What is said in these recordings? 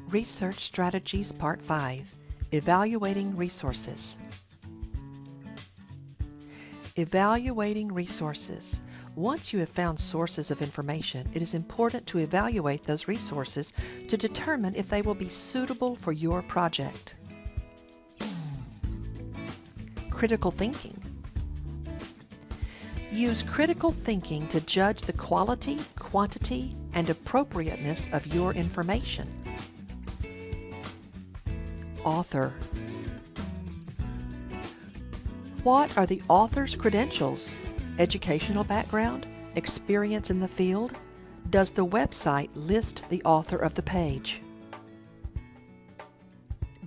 Research Strategies Part 5, Evaluating Resources. Evaluating resources. Once you have found sources of information, it is important to evaluate those resources to determine if they will be suitable for your project. Critical thinking. Use critical thinking to judge the quality, quantity, and appropriateness of your information. Author. What are the author's credentials? Educational background? Experience in the field? Does the website list the author of the page?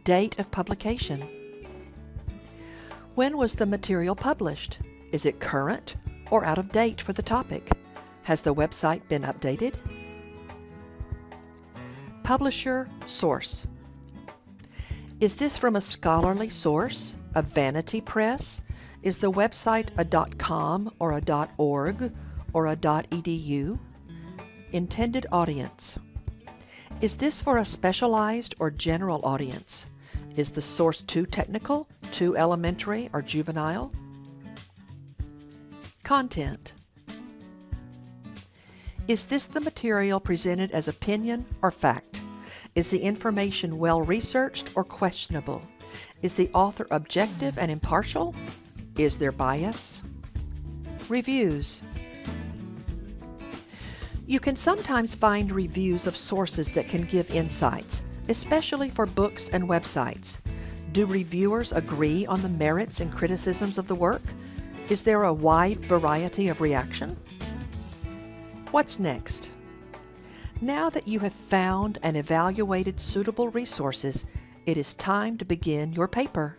Date of publication. When was the material published? Is it current or out of date for the topic? Has the website been updated? Publisher source. Is this from a scholarly source, a vanity press? Is the website a .com or a .org or a .edu? Intended audience. Is this for a specialized or general audience? Is the source too technical, too elementary, or juvenile? Content. Is this the material presented as opinion or fact? Is the information well researched or questionable? Is the author objective and impartial? Is there bias? Reviews. You can sometimes find reviews of sources that can give insights, especially for books and websites. Do reviewers agree on the merits and criticisms of the work? Is there a wide variety of reaction? What's next? Now that you have found and evaluated suitable resources, it is time to begin your paper.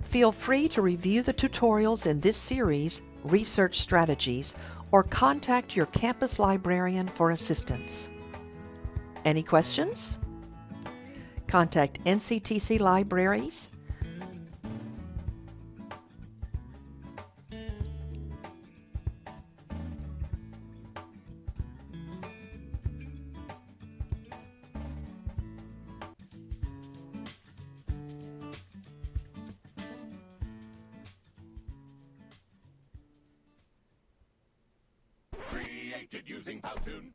Feel free to review the tutorials in this series, Research Strategies, or contact your campus librarian for assistance. Any questions? Contact NCTC Libraries. Created using Powtoon.